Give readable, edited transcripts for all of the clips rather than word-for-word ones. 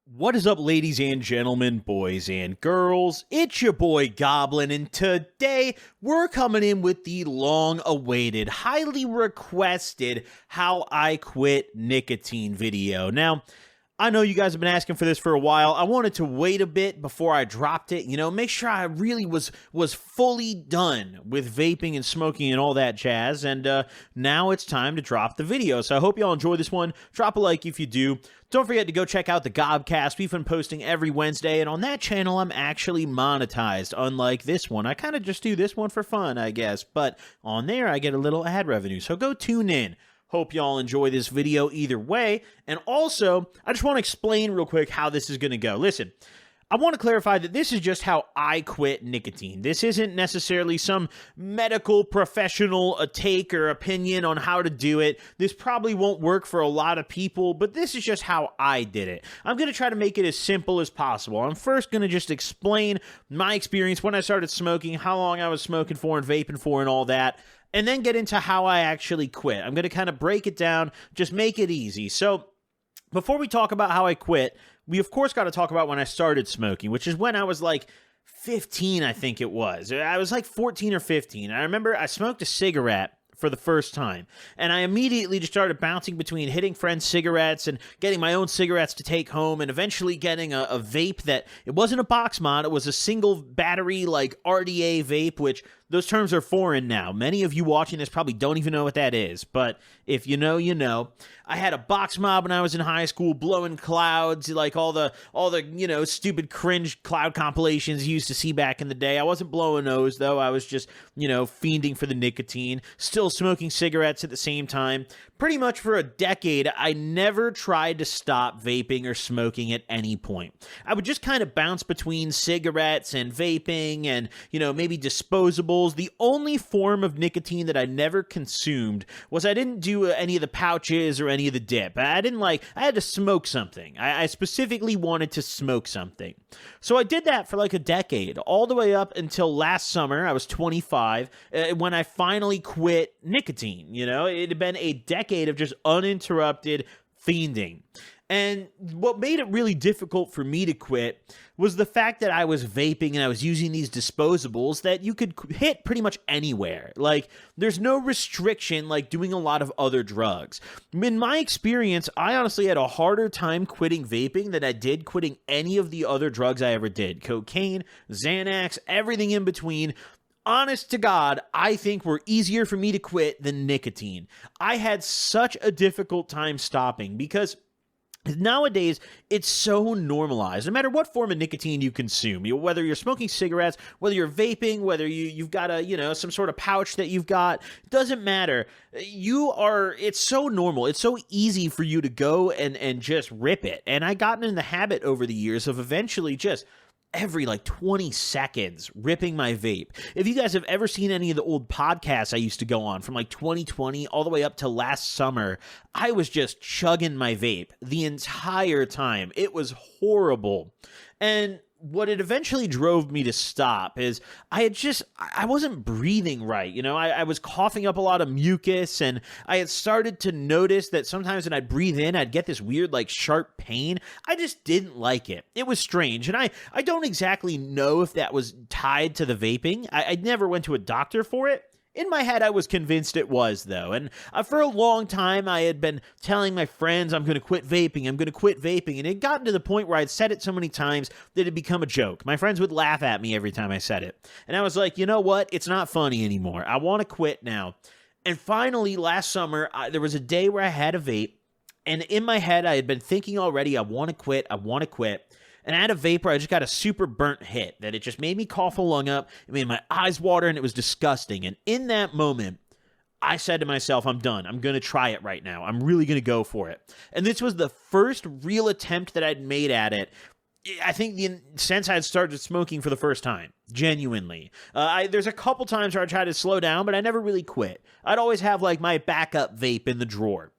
What is up, ladies and gentlemen, boys and girls? It's your boy Goblin, and today we're coming in with the long-awaited, highly requested How I Quit Nicotine video. Now, I know you guys have been asking for this for a while. I wanted to wait a bit before I dropped it, make sure I really was fully done with vaping and smoking and all that jazz, and now it's time to drop the video. So I hope y'all enjoy this one. Drop a like if you do. Don't forget to go check out the Gobcast. We've been posting every Wednesday, and on that channel, I'm actually monetized, unlike this one. I kind of just do this one for fun, I guess, but on there, I get a little ad revenue, so go tune in. Hope y'all enjoy this video either way, and also, I just want to explain real quick how this is going to go. Listen, I want to clarify that this is just how I quit nicotine. This isn't necessarily some medical professional take or opinion on how to do it. This probably won't work for a lot of people, but this is just how I did it. I'm going to try to make it as simple as possible. I'm first going to just explain my experience when I started smoking, how long I was smoking for and vaping for and all that, and then get into how I actually quit. I'm going to kind of break it down, just make it easy. So before we talk about how I quit, we of course got to talk about when I started smoking, which is when I was like 15, I think it was. I was like 14 or 15. I remember I smoked a cigarette for the first time, and I immediately just started bouncing between hitting friends' cigarettes and getting my own cigarettes to take home, and eventually getting a vape that, it wasn't a box mod, it was a single battery like RDA vape, which those terms are foreign now. Many of you watching this probably don't even know what that is, but if you know, you know. I had a box mod when I was in high school, blowing clouds, like all the stupid cringe cloud compilations you used to see back in the day. I wasn't blowing those, though. I was just, fiending for the nicotine, still smoking cigarettes at the same time. Pretty much for a decade, I never tried to stop vaping or smoking at any point. I would just kind of bounce between cigarettes and vaping and, maybe disposables. The only form of nicotine that I never consumed was I didn't do any of the pouches or any of the dip. I had to smoke something. I specifically wanted to smoke something. So I did that for like a decade, all the way up until last summer. I was 25 when I finally quit nicotine. It had been a decade of just uninterrupted fiending. And what made it really difficult for me to quit was the fact that I was vaping and I was using these disposables that you could hit pretty much anywhere. Like, there's no restriction like doing a lot of other drugs. In my experience, I honestly had a harder time quitting vaping than I did quitting any of the other drugs I ever did. Cocaine, Xanax, everything in between. Honest to God, I think were easier for me to quit than nicotine. I had such a difficult time stopping because nowadays, it's so normalized. No matter what form of nicotine you consume, whether you're smoking cigarettes, whether you're vaping, whether you've got some sort of pouch that you've got, doesn't matter. It's so normal. It's so easy for you to go and just rip it. And I gotten in the habit over the years of eventually just every 20 seconds ripping my vape. If you guys have ever seen any of the old podcasts I used to go on from 2020 all the way up to last summer, I was just chugging my vape the entire time. It was horrible. And what it eventually drove me to stop is I wasn't breathing right. I was coughing up a lot of mucus, and I had started to notice that sometimes when I'd breathe in, I'd get this weird, sharp pain. I just didn't like it. It was strange. And I don't exactly know if that was tied to the vaping. I never went to a doctor for it. In my head, I was convinced it was, though, and for a long time, I had been telling my friends, I'm going to quit vaping, and it had gotten to the point where I'd said it so many times that it had become a joke. My friends would laugh at me every time I said it, and I was like, you know what? It's not funny anymore. I want to quit now. And finally, last summer, there was a day where I had a vape, and in my head, I had been thinking already, I want to quit. And I had a vape where I just got a super burnt hit that it just made me cough a lung up. It made my eyes water, and it was disgusting. And in that moment, I said to myself, I'm done. I'm going to try it right now. I'm really going to go for it. And this was the first real attempt that I'd made at it, I think, since I had started smoking for the first time. Genuinely. There's a couple times where I tried to slow down, but I never really quit. I'd always have my backup vape in the drawer.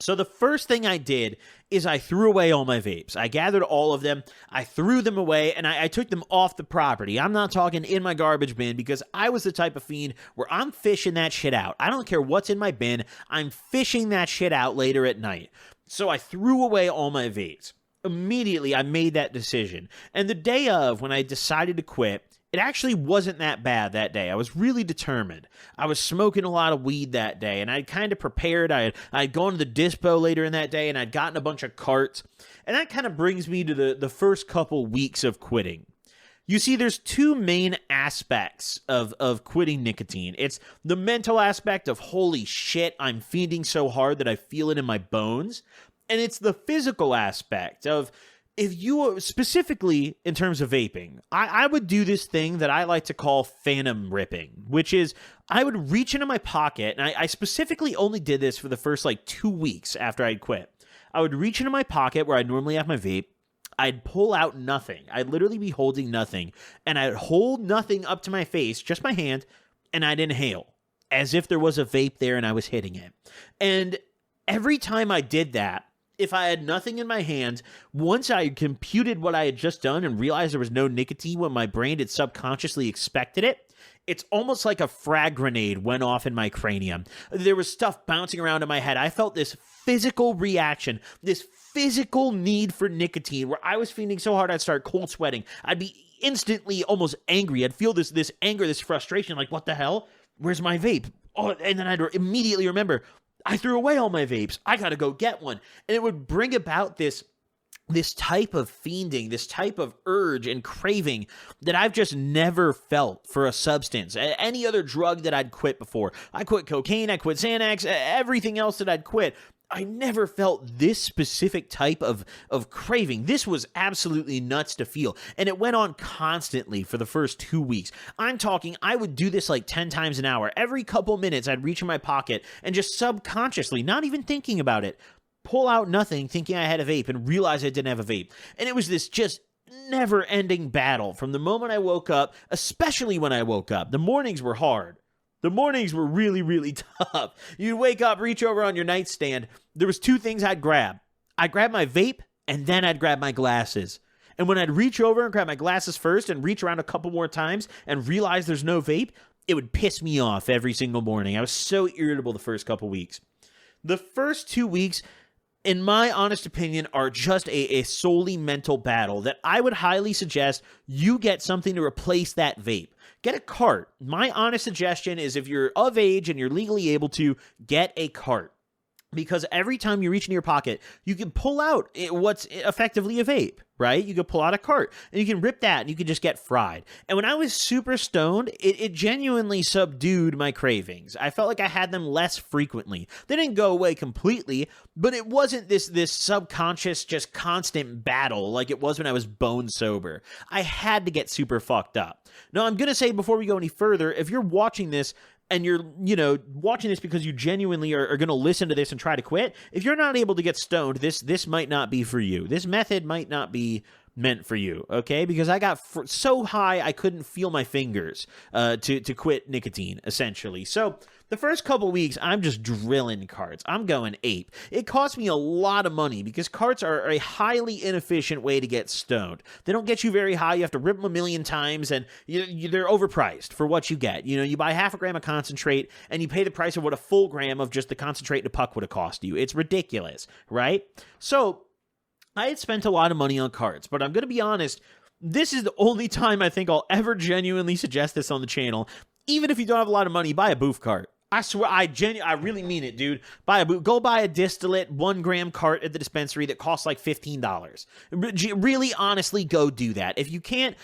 So the first thing I did is I threw away all my vapes. I gathered all of them, I threw them away, and I took them off the property. I'm not talking in my garbage bin, because I was the type of fiend where I'm fishing that shit out. I don't care what's in my bin, I'm fishing that shit out later at night. So I threw away all my vapes. immediately I made that decision. And the day of, when I decided to quit, it actually wasn't that bad that day. I was really determined. I was smoking a lot of weed that day, and I'd kind of prepared. I'd gone to the dispo later in that day, and I'd gotten a bunch of carts. And that kind of brings me to the first couple weeks of quitting. You see, there's two main aspects of quitting nicotine. It's the mental aspect of, holy shit, I'm fiending so hard that I feel it in my bones. And it's the physical aspect of, if you, specifically in terms of vaping, I would do this thing that I like to call phantom ripping, which is I would reach into my pocket, and I specifically only did this for the first like 2 weeks after I'd quit. I would reach into my pocket where I'd normally have my vape. I'd pull out nothing. I'd literally be holding nothing, and I'd hold nothing up to my face, just my hand, and I'd inhale as if there was a vape there and I was hitting it. And every time I did that, if I had nothing in my hand, once I computed what I had just done and realized there was no nicotine when my brain had subconsciously expected it, it's almost like a frag grenade went off in my cranium. There was stuff bouncing around in my head. I felt this physical reaction, this physical need for nicotine, where I was feeling so hard I'd start cold sweating. I'd be instantly almost angry. I'd feel this anger, this frustration, like, what the hell? Where's my vape? Oh, and then I'd immediately remember, I threw away all my vapes. I got to go get one. And it would bring about this type of fiending, this type of urge and craving that I've just never felt for a substance. Any other drug that I'd quit before. I quit cocaine, I quit Xanax, everything else that I'd quit. I never felt this specific type of craving. This was absolutely nuts to feel. And it went on constantly for the first 2 weeks. I'm talking, I would do this like 10 times an hour. Every couple minutes, I'd reach in my pocket and just subconsciously, not even thinking about it, pull out nothing, thinking I had a vape, and realize I didn't have a vape. And it was this just never-ending battle from the moment I woke up, especially when I woke up. The mornings were hard. The mornings were really, really tough. You'd wake up, reach over on your nightstand. There was two things I'd grab. I'd grab my vape, and then I'd grab my glasses. And when I'd reach over and grab my glasses first and reach around a couple more times and realize there's no vape, it would piss me off every single morning. I was so irritable the first couple weeks. The first 2 weeks, in my honest opinion, are just a solely mental battle that I would highly suggest you get something to replace that vape. Get a cart. My honest suggestion is, if you're of age and you're legally able to, get a cart. Because every time you reach into your pocket, you can pull out what's effectively a vape, right? You can pull out a cart, and you can rip that, and you can just get fried. And when I was super stoned, it genuinely subdued my cravings. I felt like I had them less frequently. They didn't go away completely, but it wasn't this subconscious, just constant battle like it was when I was bone sober. I had to get super fucked up. Now, I'm going to say, before we go any further, if you're watching this, and you're, watching this because you genuinely are going to listen to this and try to quit, if you're not able to get stoned, this might not be for you. This method might not be meant for you, okay? Because I got so high I couldn't feel my fingers to quit nicotine, essentially. So the first couple weeks, I'm just drilling carts. I'm going ape. It cost me a lot of money because carts are a highly inefficient way to get stoned. They don't get you very high. You have to rip them a million times, and they're overpriced for what you get. You buy half a gram of concentrate, and you pay the price of what a full gram of just the concentrate in a puck would have cost you. It's ridiculous, right? So I had spent a lot of money on carts, but I'm going to be honest, this is the only time I think I'll ever genuinely suggest this on the channel. Even if you don't have a lot of money, buy a boof cart. I swear, I really mean it, dude. Go buy a distillate 1 gram cart at the dispensary that costs like $15. Really, honestly, go do that. If you can't,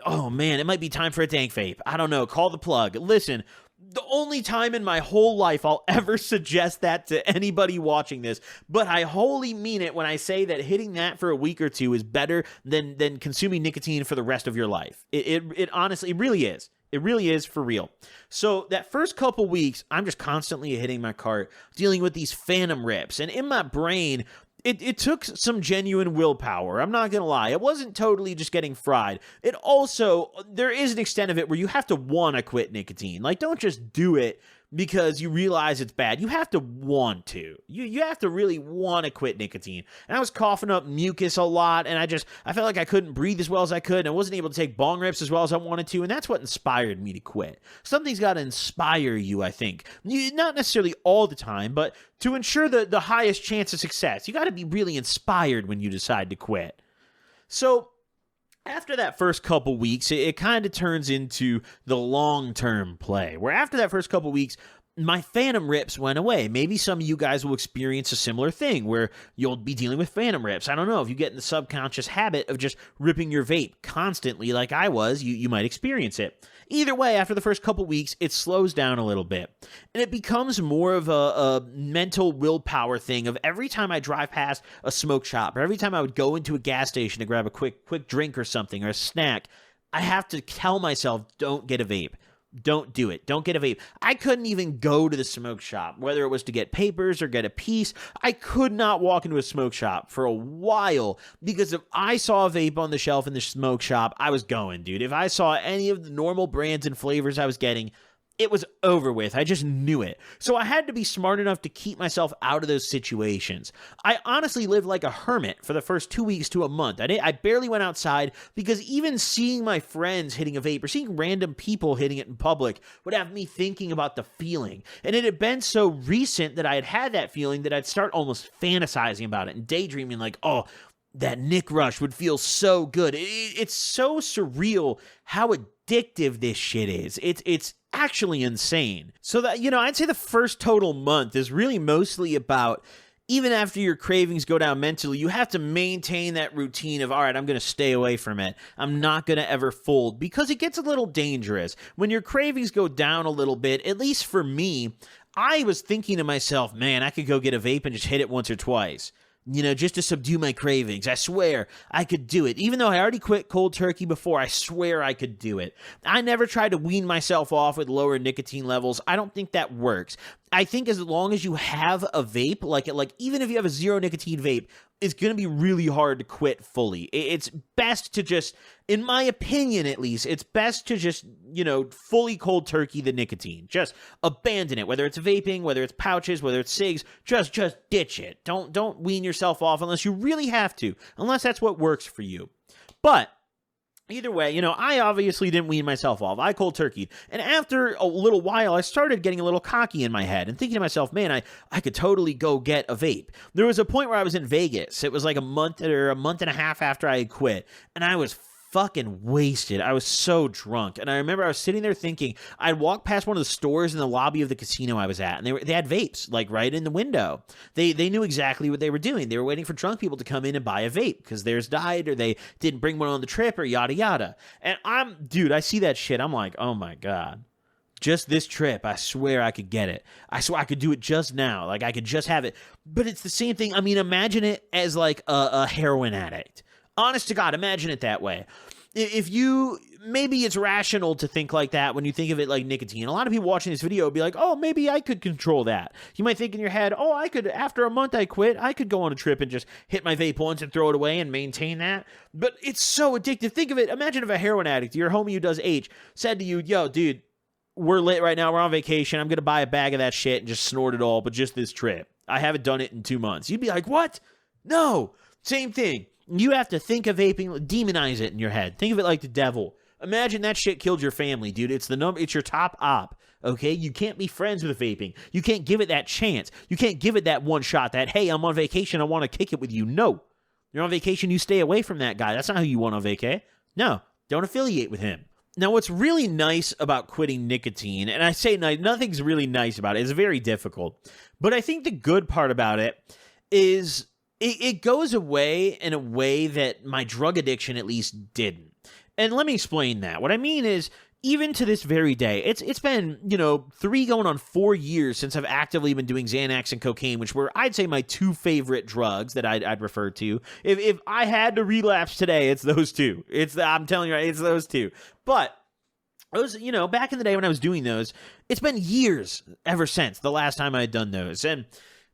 oh man, it might be time for a dank vape. I don't know. Call the plug. Listen, the only time in my whole life I'll ever suggest that to anybody watching this, but I wholly mean it when I say that hitting that for a week or two is better than consuming nicotine for the rest of your life. It honestly, it really is. It really is, for real. So that first couple weeks, I'm just constantly hitting my cart, dealing with these phantom rips. And in my brain, it took some genuine willpower. I'm not going to lie. It wasn't totally just getting fried. It also, there is an extent of it where you have to want to quit nicotine. Like, don't just do it because you realize it's bad. You have to want to. You have to really want to quit nicotine. And I was coughing up mucus a lot, and I felt like I couldn't breathe as well as I could, and I wasn't able to take bong rips as well as I wanted to, and that's what inspired me to quit. Something's got to inspire you, I think. Not necessarily all the time, but to ensure the highest chance of success. You got to be really inspired when you decide to quit. So after that first couple weeks, it kind of turns into the long-term play, where after that first couple weeks, my phantom rips went away. Maybe some of you guys will experience a similar thing where you'll be dealing with phantom rips. I don't know. If you get in the subconscious habit of just ripping your vape constantly like I was, you might experience it. Either way, after the first couple weeks, it slows down a little bit. And it becomes more of a mental willpower thing of every time I drive past a smoke shop or every time I would go into a gas station to grab a quick drink or something or a snack, I have to tell myself, don't get a vape. Don't do it. Don't get a vape. I couldn't even go to the smoke shop, whether it was to get papers or get a piece. I could not walk into a smoke shop for a while because if I saw a vape on the shelf in the smoke shop, I was going, dude. If I saw any of the normal brands and flavors I was getting, it was over with. I just knew it. So I had to be smart enough to keep myself out of those situations. I honestly lived like a hermit for the first 2 weeks to a month. I barely went outside because even seeing my friends hitting a vape or seeing random people hitting it in public would have me thinking about the feeling. And it had been so recent that I had that feeling that I'd start almost fantasizing about it and daydreaming like, oh, that Nick Rush would feel so good. It's so surreal how addictive this shit is. It's actually insane. So that, I'd say the first total month is really mostly about, even after your cravings go down mentally, you have to maintain that routine of, all right, I'm going to stay away from it. I'm not going to ever fold, because it gets a little dangerous. When your cravings go down a little bit, at least for me, I was thinking to myself, man, I could go get a vape and just hit it once or twice. Just to subdue my cravings. I swear I could do it. Even though I already quit cold turkey before, I swear I could do it. I never tried to wean myself off with lower nicotine levels. I don't think that works. I think as long as you have a vape, like even if you have a zero nicotine vape, it's going to be really hard to quit fully. It's best to just, in my opinion at least, it's best to just, fully cold turkey the nicotine. Just abandon it, whether it's vaping, whether it's pouches, whether it's cigs, just ditch it. Don't wean yourself off unless you really have to, unless that's what works for you. But either way, I obviously didn't wean myself off. I cold turkeyed. And after a little while, I started getting a little cocky in my head and thinking to myself, man, I could totally go get a vape. There was a point where I was in Vegas. It was like a month or a month and a half after I had quit. And I was fucking wasted. I was so drunk. And I remember I was sitting there thinking, I'd walk past one of the stores in the lobby of the casino I was at, and they had vapes, like right in the window. They knew exactly what they were doing. They were waiting for drunk people to come in and buy a vape because theirs died or they didn't bring one on the trip or yada yada. And I see that shit. I'm like, oh my God. Just this trip, I swear I could get it. I swear I could do it just now. Like I could just have it. But it's the same thing. I mean, imagine it as like a heroin addict. Honest to God, imagine it that way. Maybe it's rational to think like that when you think of it like nicotine. A lot of people watching this video will be like, oh, maybe I could control that. You might think in your head, oh, I could, after a month I quit, I could go on a trip and just hit my vape once and throw it away and maintain that. But it's so addictive. Think of it. Imagine if a heroin addict, your homie who does H, said to you, yo, dude, we're lit right now. We're on vacation. I'm going to buy a bag of that shit and just snort it all, but just this trip. I haven't done it in 2 months. You'd be like, what? No. Same thing. You have to think of vaping, demonize it in your head. Think of it like the devil. Imagine that shit killed your family, dude. It's your top op, okay? You can't be friends with vaping. You can't give it that chance. You can't give it that one shot that, hey, I'm on vacation, I want to kick it with you. No. You're on vacation, you stay away from that guy. That's not who you want on vacay. No, don't affiliate with him. Now, what's really nice about quitting nicotine, and I say nothing's really nice about it, it's very difficult, but I think the good part about it is it goes away in a way that my drug addiction at least didn't. And let me explain that. What I mean is, even to this very day, it's been, 3 going on 4 years since I've actively been doing Xanax and cocaine, which were, I'd say, my 2 favorite drugs that I'd refer to. If I had to relapse today, it's those 2. I'm telling you, it's those 2. But those, back in the day when I was doing those, it's been years ever since the last time I had done those. And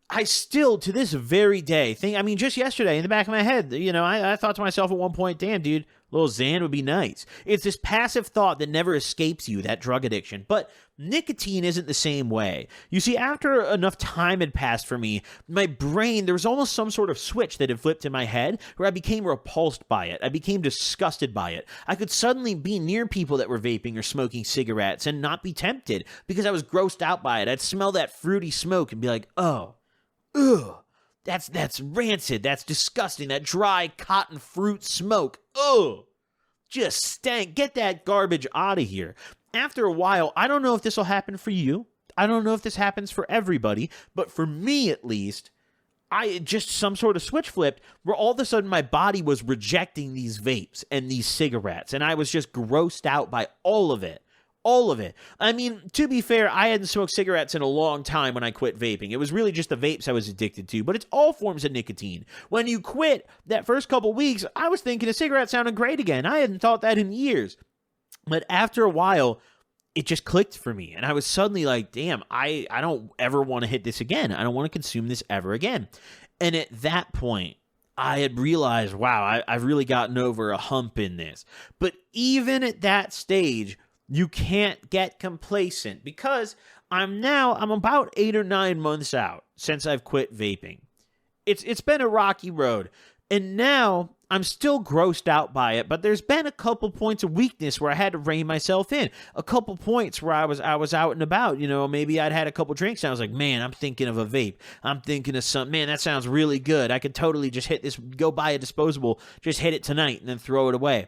I still, to this very day, just yesterday in the back of my head, I thought to myself at one point, damn, dude, little Xan would be nice. It's this passive thought that never escapes you, that drug addiction. But nicotine isn't the same way. You see, after enough time had passed for me, my brain, there was almost some sort of switch that had flipped in my head where I became repulsed by it. I became disgusted by it. I could suddenly be near people that were vaping or smoking cigarettes and not be tempted because I was grossed out by it. I'd smell that fruity smoke and be like, oh, ugh. That's rancid. That's disgusting. That dry cotton fruit smoke. Ugh. Just stank. Get that garbage out of here. After a while, I don't know if this will happen for you. I don't know if this happens for everybody, but for me at least, I just some sort of switch flipped where all of a sudden my body was rejecting these vapes and these cigarettes, and I was just grossed out by all of it. All of it. I mean, to be fair, I hadn't smoked cigarettes in a long time when I quit vaping. It was really just the vapes I was addicted to, but it's all forms of nicotine. When you quit, that first couple weeks, I was thinking a cigarette sounded great again. I hadn't thought that in years. But after a while, it just clicked for me, and I was suddenly like, damn, I don't ever want to hit this again. I don't want to consume this ever again. And at that point, I had realized, wow, I've really gotten over a hump in this. But even at that stage, you can't get complacent because I'm about 8 or 9 months out since I've quit vaping. It's been a rocky road, and now I'm still grossed out by it, but there's been a couple points of weakness where I had to rein myself in. A couple points where I was out and about, maybe I'd had a couple drinks and I was like, man, I'm thinking of a vape. I'm thinking of something, man, that sounds really good. I could totally just hit this, go buy a disposable, just hit it tonight and then throw it away.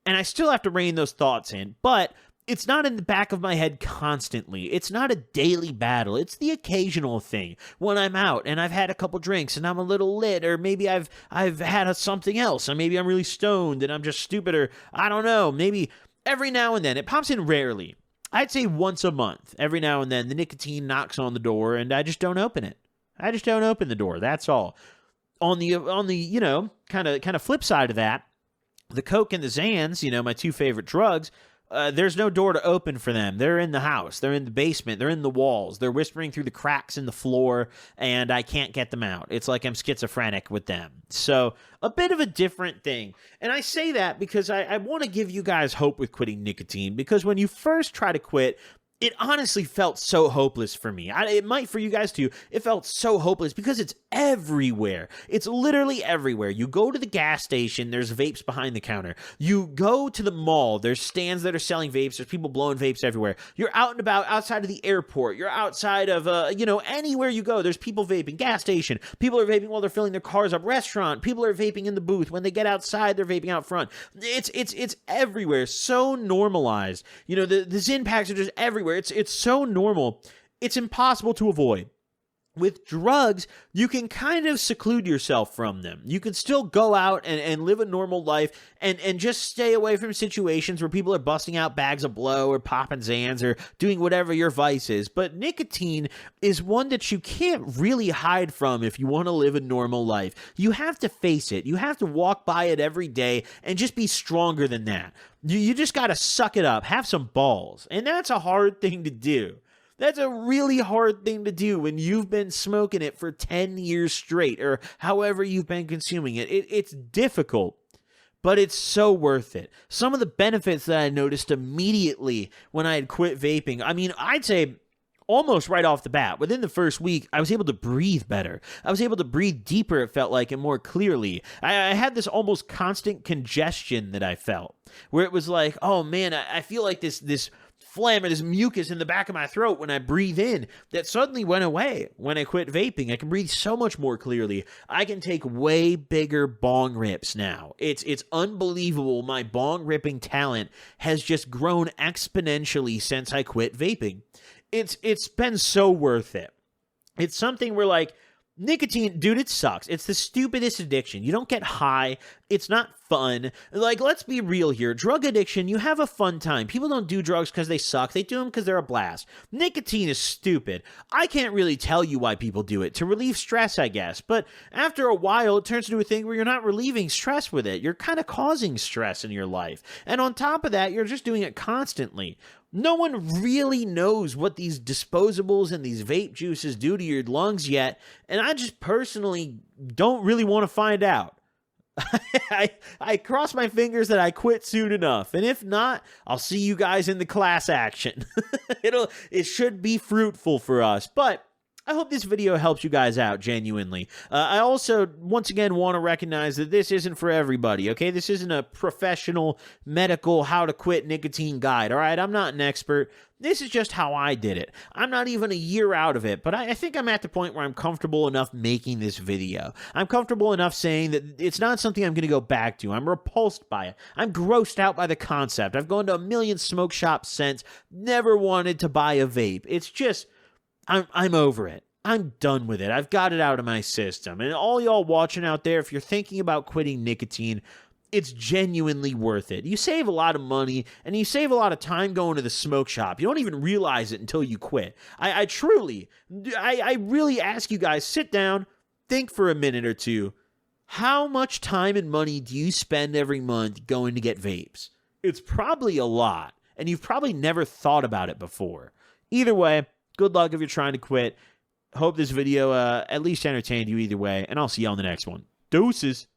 And I still have to rein those thoughts in, but it's not in the back of my head constantly. It's not a daily battle. It's the occasional thing when I'm out and I've had a couple drinks and I'm a little lit, or maybe I've had something else, or maybe I'm really stoned and I'm just stupid, or I don't know. Maybe every now and then. It pops in rarely. I'd say once a month. Every now and then the nicotine knocks on the door and I just don't open it. I just don't open the door. That's all. On the kind of flip side of that, the Coke and the Xans, my two favorite drugs, there's no door to open for them. They're in the house. They're in the basement. They're in the walls. They're whispering through the cracks in the floor, and I can't get them out. It's like I'm schizophrenic with them. So a bit of a different thing. And I say that because I want to give you guys hope with quitting nicotine, because when you first try to quit, it honestly felt so hopeless for me. It might for you guys too. It felt so hopeless because it's everywhere. It's literally everywhere. You go to the gas station, there's vapes behind the counter. You go to the mall, there's stands that are selling vapes. There's people blowing vapes everywhere. You're out and about outside of the airport. You're outside of, anywhere you go, there's people vaping. Gas station, people are vaping while they're filling their cars up. Restaurant, people are vaping in the booth. When they get outside, they're vaping out front. It's everywhere. So normalized. The Zyn packs are just everywhere. It's so normal. It's impossible to avoid. With drugs, you can kind of seclude yourself from them. You can still go out and live a normal life and just stay away from situations where people are busting out bags of blow or popping Xans or doing whatever your vice is. But nicotine is one that you can't really hide from if you want to live a normal life. You have to face it. You have to walk by it every day and just be stronger than that. You just got to suck it up, have some balls. And that's a hard thing to do. That's a really hard thing to do when you've been smoking it for 10 years straight, or however you've been consuming it. It's difficult, but it's so worth it. Some of the benefits that I noticed immediately when I had quit vaping, I'd say almost right off the bat, within the first week, I was able to breathe better. I was able to breathe deeper, it felt like, and more clearly. I had this almost constant congestion that I felt, where it was like, oh man, I feel like this phlegm or this mucus in the back of my throat when I breathe in that suddenly went away when I quit vaping. I can breathe so much more clearly. I can take way bigger bong rips now. It's unbelievable. My bong ripping talent has just grown exponentially since I quit vaping. It's been so worth it. It's something where, like, nicotine, dude, it sucks. It's the stupidest addiction. You don't get high. It's not fun. Like, let's be real here. Drug addiction, you have a fun time. People don't do drugs because they suck. They do them because they're a blast. Nicotine is stupid. I can't really tell you why people do it. To relieve stress, I guess. But after a while, it turns into a thing where you're not relieving stress with it. You're kind of causing stress in your life. And on top of that, you're just doing it constantly. No one really knows what these disposables and these vape juices do to your lungs yet, and I just personally don't really want to find out. I cross my fingers that I quit soon enough. And if not, I'll see you guys in the class action. It should be fruitful for us. But I hope this video helps you guys out, genuinely. I also, once again, want to recognize that this isn't for everybody, okay? This isn't a professional, medical, how to quit nicotine guide, all right? I'm not an expert. This is just how I did it. I'm not even a year out of it, but I think I'm at the point where I'm comfortable enough making this video. I'm comfortable enough saying that it's not something I'm going to go back to. I'm repulsed by it. I'm grossed out by the concept. I've gone to a million smoke shops since, never wanted to buy a vape. It's just... I'm over it. I'm done with it. I've got it out of my system. And all y'all watching out there, if you're thinking about quitting nicotine, it's genuinely worth it. You save a lot of money, and you save a lot of time going to the smoke shop. You don't even realize it until you quit. I really ask you guys, sit down, think for a minute or two. How much time and money do you spend every month going to get vapes? It's probably a lot, and you've probably never thought about it before. Either way, good luck if you're trying to quit. Hope this video at least entertained you either way, and I'll see you on the next one. Deuces.